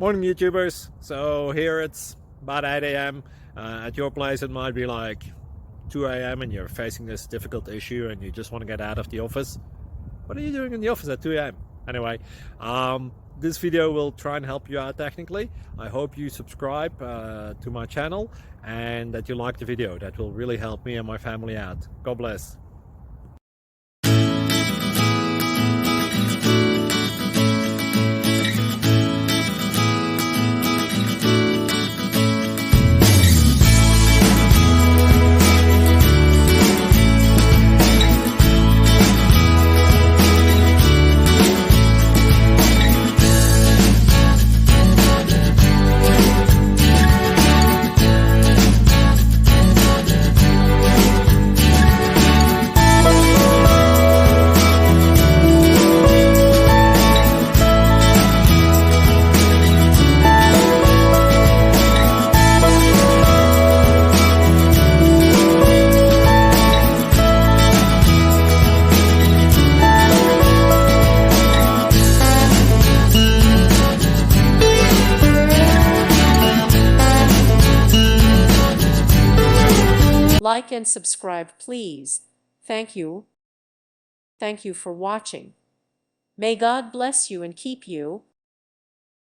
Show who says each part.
Speaker 1: Morning, YouTubers. So here it's about 8 a.m. At your place, it might be like 2 a.m. and you're facing this difficult issue and you just want to get out of the office. What are you doing in the office at 2 a.m.? Anyway, this video will try and help you out technically. I hope you subscribe to my channel and that you like the video. That will really help me and my family out. God bless.
Speaker 2: Like and subscribe, please. Thank you. Thank you for watching. May God bless you and keep you.